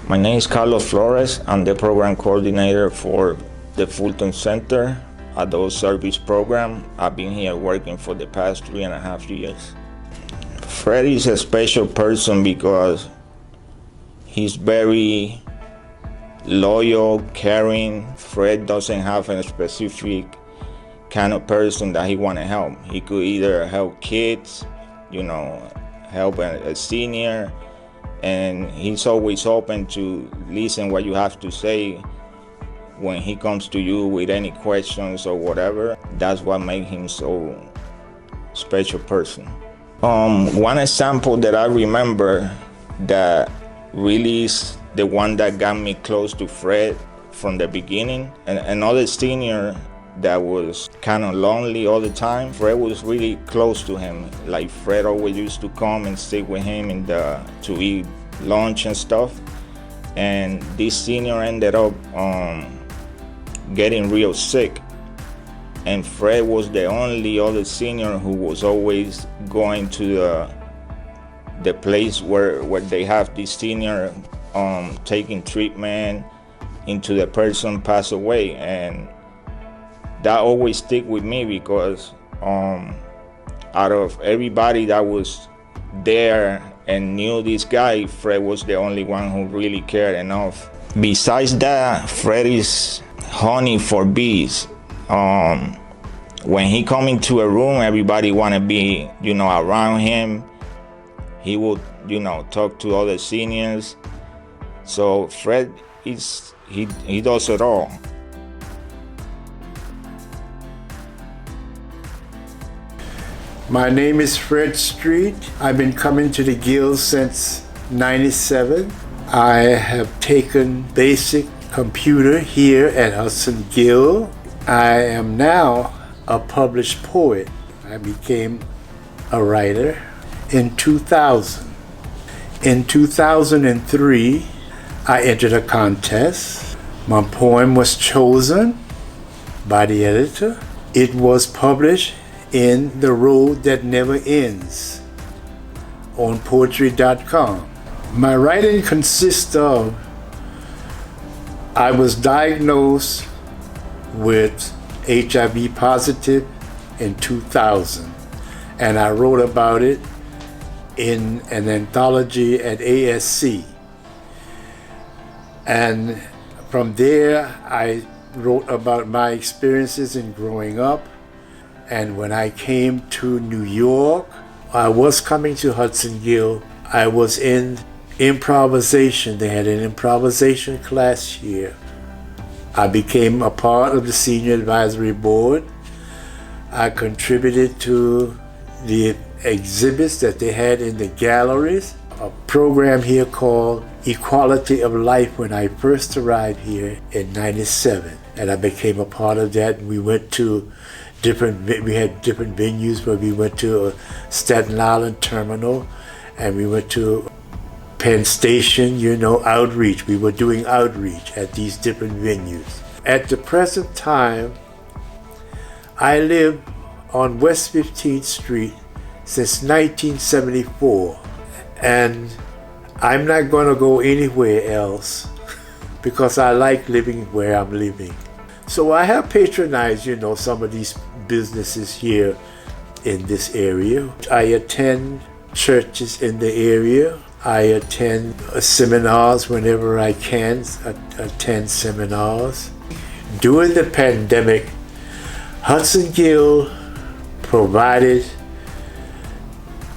My name is Carlos Flores. I'm the program coordinator for the Fulton Center Adult Service Program. I've been here working for the past 3.5 years. Fred is a special person because he's very loyal, caring. Fred doesn't have a specific kind of person that he want to help. He could either help kids, help a senior, and he's always open to listen what you have to say when he comes to you with any questions or whatever. That's what makes him so special person. One example that I remember that really is the one that got me close to Fred from the beginning. And another senior that was kind of lonely all the time, Fred was really close to him. Like Fred always used to come and sit with him to eat lunch and stuff. And this senior ended up getting real sick. And Fred was the only other senior who was always going to the place where they have this senior taking treatment until the person passed away. And that always stick with me because out of everybody that was there and knew this guy, Fred was the only one who really cared enough. Besides that, Fred is honey for bees. When he come into a room, everybody want to be, around him. He would, talk to other seniors. So Fred he does it all. My name is Fred Street. I've been coming to the Guild since '97. I have taken basic computer here at Hudson Guild. I am now a published poet. I became a writer in 2000. In 2003, I entered a contest. My poem was chosen by the editor. It was published in The Road That Never Ends on poetry.com. My writing consists of, I was diagnosed with HIV positive in 2000, and I wrote about it in an anthology at ASC. And from there, I wrote about my experiences in growing up. And when I came to New York, I was coming to Hudson Guild. I was in improvisation. They had an improvisation class here. I became a part of the senior advisory board. I contributed to the exhibits that they had in the galleries. A program here called Equality of Life when I first arrived here in '97. And I became a part of that. We went to we had different venues where we went to Staten Island Terminal, and we went to Penn Station, outreach. We were doing outreach at these different venues. At the present time, I live on West 15th Street since 1974, and I'm not going to go anywhere else because I like living where I'm living. So I have patronized, some of these businesses here in this area. I attend churches in the area. I attend seminars whenever I can, attend seminars. During the pandemic, Hudson Guild provided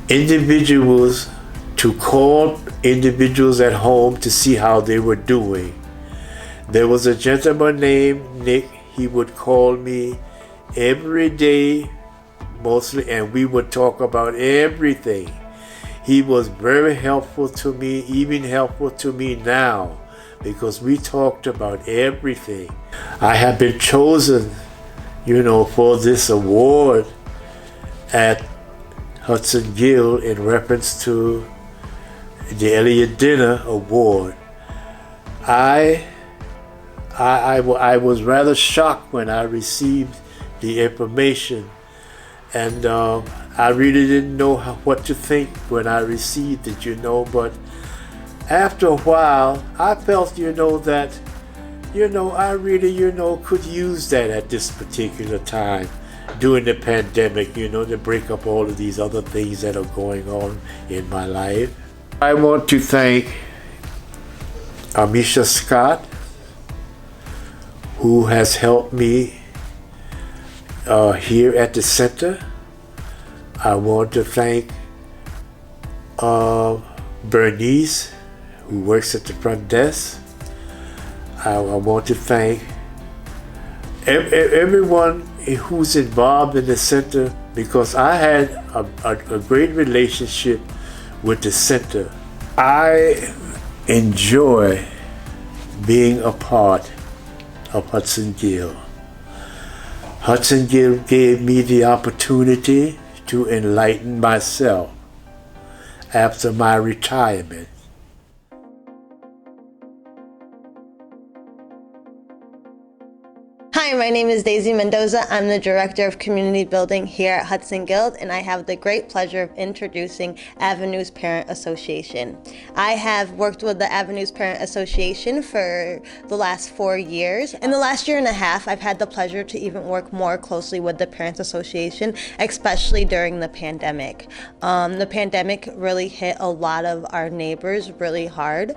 individuals to call individuals at home to see how they were doing. There was a gentleman named Nick. He would call me every day, mostly, and we would talk about everything. He was very helpful to me, even helpful to me now, because we talked about everything. I have been chosen, for this award at Hudson Guild in reference to the Elliott Dinner Award. I was rather shocked when I received the information, and I really didn't know what to think when I received it, but After a while, I felt, that, I really, could use that at this particular time during the pandemic, to break up all of these other things that are going on in my life. I want to thank Amisha Scott, who has helped me here at the center. I want to thank Bernice, who works at the front desk. I want to thank everyone who's involved in the center, because I had a great relationship with the center. I enjoy being a part of Hudson Guild. Hudson Guild gave me the opportunity to enlighten myself after my retirement. Hi, my name is Daisy Mendoza. I'm the Director of Community Building here at Hudson Guild, and I have the great pleasure of introducing Avenues Parent Association. I have worked with the Avenues Parent Association for the last 4 years. In the last year and a half, I've had the pleasure to even work more closely with the Parents Association, especially during the pandemic. The pandemic really hit a lot of our neighbors really hard.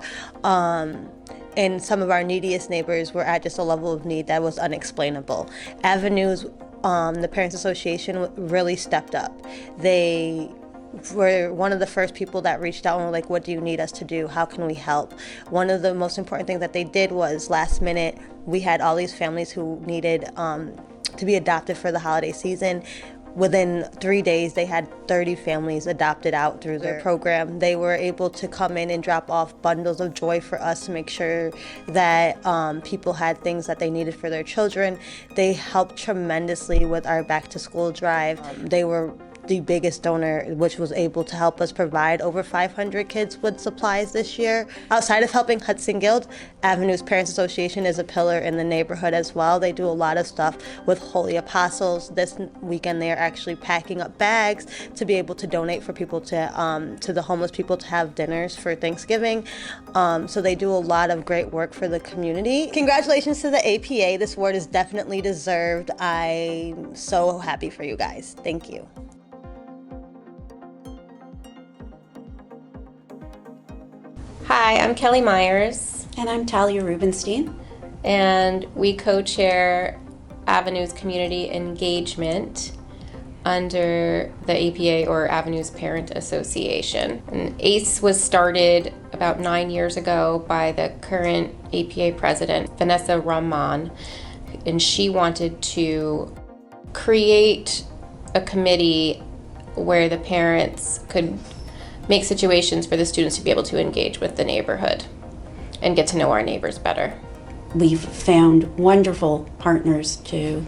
And some of our neediest neighbors were at just a level of need that was unexplainable. Avenues, the Parents Association really stepped up. They were one of the first people that reached out and were like, what do you need us to do? How can we help? One of the most important things that they did was last minute, we had all these families who needed to be adopted for the holiday season. Within 3 days, they had 30 families adopted out through their program. They were able to come in and drop off bundles of joy for us to make sure that people had things that they needed for their children. They helped tremendously with our back to school drive. They were the biggest donor, which was able to help us provide over 500 kids with supplies this year. Outside of helping Hudson Guild, Avenues Parents Association is a pillar in the neighborhood as well. They do a lot of stuff with Holy Apostles. This weekend they are actually packing up bags to be able to donate for people to the homeless people to have dinners for Thanksgiving. So they do a lot of great work for the community. Congratulations to the APA. This award is definitely deserved. I'm so happy for you guys. Thank you. Hi, I'm Kelly Myers. And I'm Talia Rubenstein. And we co-chair Avenues Community Engagement under the APA, or Avenues Parent Association. And ACE was started about 9 years ago by the current APA president, Vanessa Rahman, and she wanted to create a committee where the parents could make situations for the students to be able to engage with the neighborhood and get to know our neighbors better. We've found wonderful partners to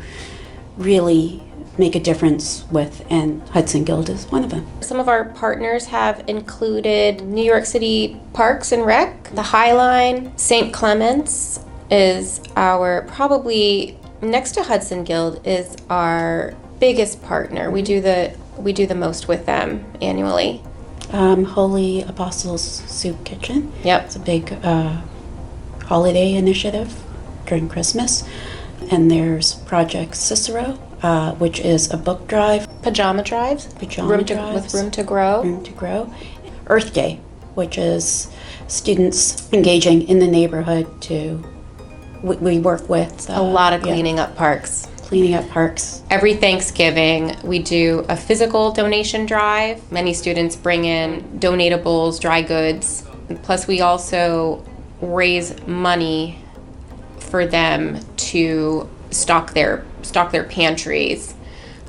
really make a difference with, and Hudson Guild is one of them. Some of our partners have included New York City Parks and Rec, the High Line. St. Clements is our, probably next to Hudson Guild, is our biggest partner. We do the most with them annually. Holy Apostles Soup Kitchen. Yep. It's a big holiday initiative during Christmas. And there's Project Cicero, which is a book drive. Pajama drives. With room to grow. Room to grow. Earth Day, which is students engaging in the neighborhood to, we work with. A lot of cleaning up parks. Cleaning up parks. Every Thanksgiving, we do a physical donation drive. Many students bring in donatables, dry goods. Plus, we also raise money for them to stock their pantries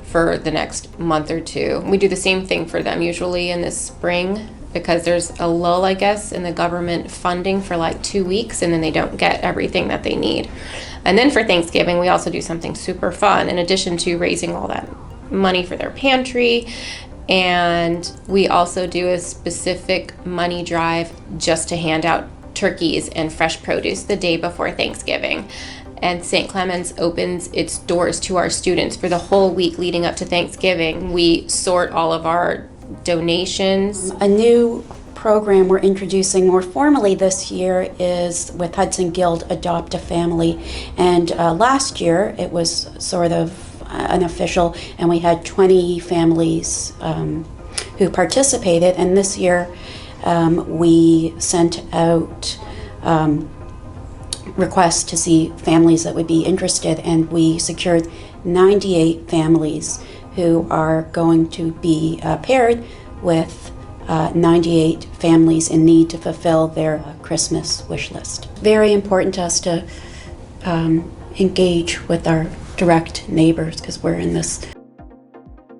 for the next month or two. We do the same thing for them usually in the spring, because there's a lull, I guess, in the government funding for like 2 weeks, and then they don't get everything that they need. And then for Thanksgiving, we also do something super fun in addition to raising all that money for their pantry. And we also do a specific money drive just to hand out turkeys and fresh produce the day before Thanksgiving. And St. Clements opens its doors to our students for the whole week leading up to Thanksgiving. We sort all of our donations. A new program we're introducing more formally this year is with Hudson Guild Adopt a Family. And last year it was sort of unofficial, and we had 20 families who participated. And this year we sent out requests to see families that would be interested, and we secured 98 families who are going to be paired with 98 families in need to fulfill their Christmas wish list. Very important to us to engage with our direct neighbors, because we're in this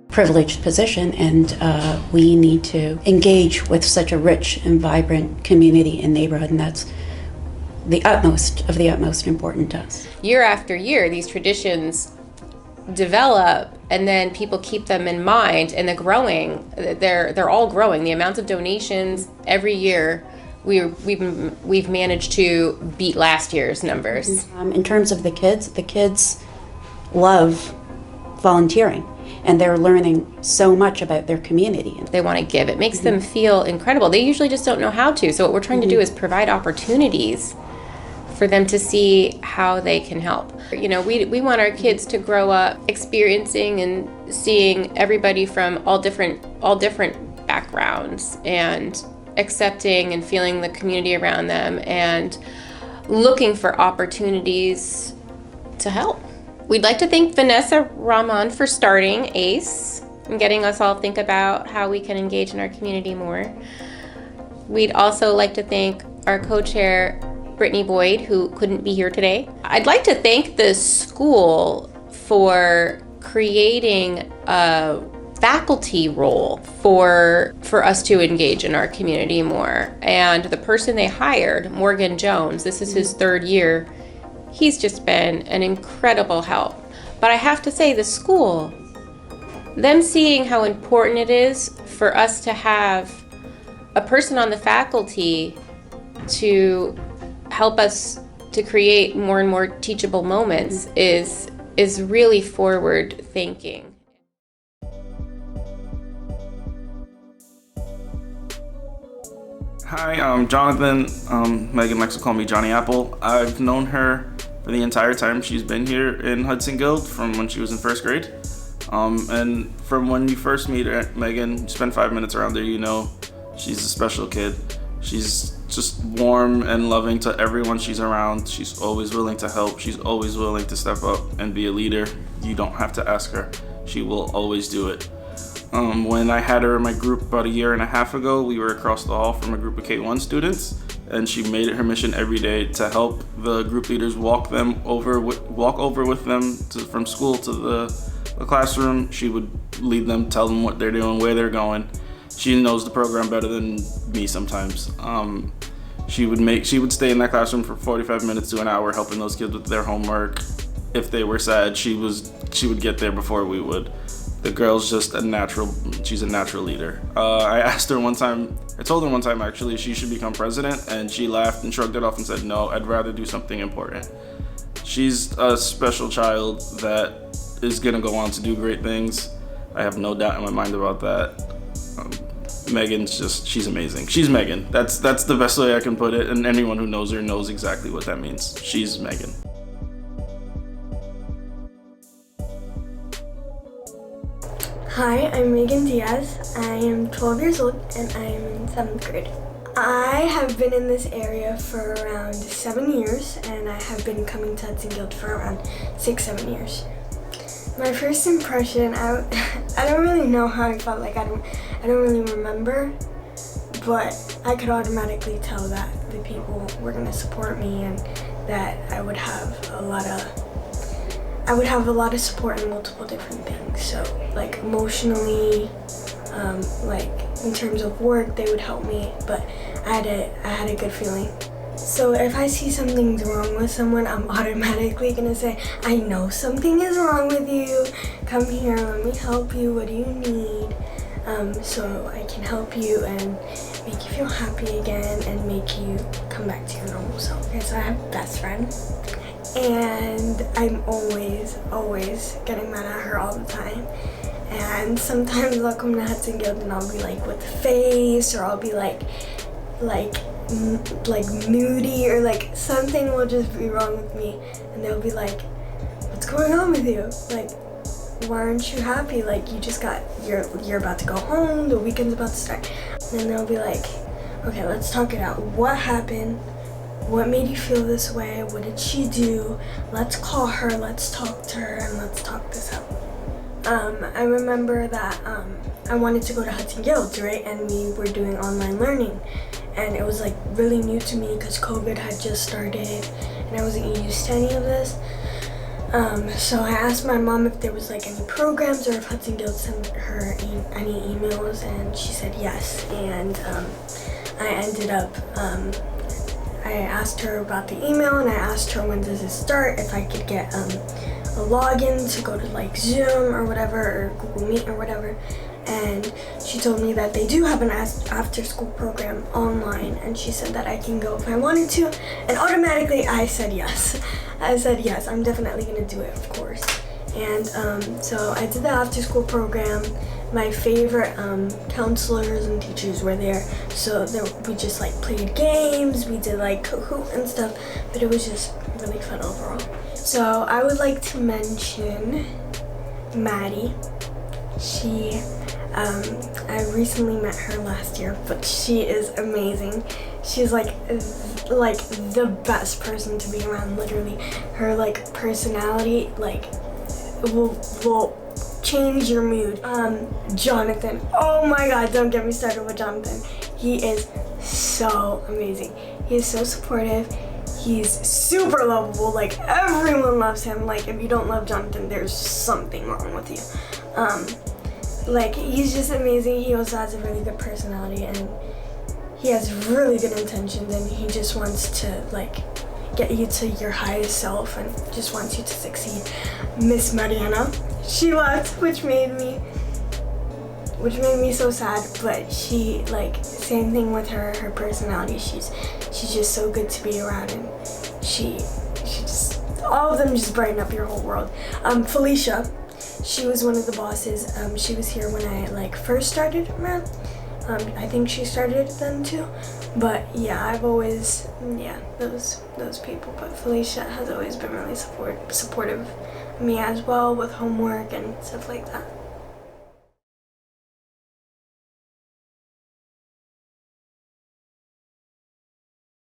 privileged position, and we need to engage with such a rich and vibrant community and neighborhood, and that's the utmost of the utmost important to us. Year after year, these traditions develop, and then people keep them in mind, and they're all growing. The amounts of donations every year, we've managed to beat last year's numbers. In terms of the kids love volunteering, and they're learning so much about their community. They want to give. It makes them feel incredible. They usually just don't know how to. So what we're trying to do is provide opportunities for them to see how they can help. You know, we want our kids to grow up experiencing and seeing everybody from all different backgrounds, and accepting and feeling the community around them, and looking for opportunities to help. We'd like to thank Vanessa Rahman for starting ACE and getting us all think about how we can engage in our community more. We'd also like to thank our co-chair, Brittany Boyd, who couldn't be here today. I'd like to thank the school for creating a faculty role for us to engage in our community more. And the person they hired, Morgan Jones, this is his third year, he's just been an incredible help. But I have to say, the school, them seeing how important it is for us to have a person on the faculty to help us to create more and more teachable moments is really forward thinking. Hi, I'm Jonathan. Meagan likes to call me Johnny Apple. I've known her for the entire time she's been here in Hudson Guild, from when she was in first grade. And from when you first meet her, Meagan, spend 5 minutes around her, you know she's a special kid. She's just warm and loving to everyone she's around. She's always willing to help. She's always willing to step up and be a leader. You don't have to ask her. She will always do it. When I had her in my group about 1.5 years ago, we were across the hall from a group of K1 students, and she made it her mission every day to help the group leaders walk over with them from school to the classroom. She would lead them, tell them what they're doing, where they're going. She knows the program better than me sometimes. She would stay in that classroom for 45 minutes to an hour helping those kids with their homework. If they were sad, she would get there before we would. The girl's just she's a natural leader. I told her one time actually she should become president, and she laughed and shrugged it off and said, no, I'd rather do something important. She's a special child that is gonna go on to do great things. I have no doubt in my mind about that. Meagan's she's amazing. She's Meagan. That's the best way I can put it, and anyone who knows her knows exactly what that means. She's Meagan. Hi, I'm Meagan Diaz. I am 12 years old and I am in 7th grade. I have been in this area for around 7 years, and I have been coming to Hudson Guild for around 6-7 years. My first impression, I don't really know how I felt. Like I don't really remember, but I could automatically tell that the people were gonna support me, and that I would have a lot of support in multiple different things. So like emotionally, like in terms of work, they would help me, but I had a good feeling. So if I see something's wrong with someone, I'm automatically gonna say, I know something is wrong with you. Come here, let me help you. What do you need? So I can help you and make you feel happy again and make you come back to your normal self. Okay, so I have a best friend, and I'm always getting mad at her all the time. And sometimes I'll come to Hudson Guild and I'll be like with the face, or I'll be like moody, or like something will just be wrong with me, and they'll be like, what's going on with you? Like, why aren't you happy? Like, you're about to go home, the weekend's about to start. And they'll be like, okay, let's talk it out. What happened? What made you feel this way? What did she do? Let's call her, let's talk to her, and let's talk this out. I remember that I wanted to go to Hudson Guild, right? And we were doing online learning. And it was like really new to me because COVID had just started and I wasn't used to any of this. So I asked my mom if there was like any programs or if Hudson Guild sent her any emails, and she said yes. And I ended up, I asked her about the email, and I asked her when does it start, if I could get a login to go to like Zoom or whatever, or Google Meet or whatever. And she told me that they do have an after school program online, and she said that I can go if I wanted to, and automatically I said yes. I said yes, I'm definitely gonna do it, of course. And so I did the after school program. My favorite counselors and teachers were there, so we just like played games, we did like Kahoot and stuff, but it was just really fun overall. So I would like to mention Maddie. I recently met her last year, but she is amazing. She's like the best person to be around, literally. Her like personality will change your mood. Jonathan, oh my god, don't get me started with Jonathan. He is so amazing. He is so supportive. He's super lovable, like everyone loves him. Like if you don't love Jonathan, there's something wrong with you. Like, he's just amazing. He also has a really good personality, and he has really good intentions, and he just wants to like get you to your highest self and just wants you to succeed. Miss Mariana, she left, which made me so sad, but she, like, same thing with her personality. She's just so good to be around, and she just, all of them just brighten up your whole world. Felicia, she was one of the bosses. She was here when I like first started around. I think she started then too. But yeah, I've always, those people. But Felicia has always been really supportive of me as well with homework and stuff like that.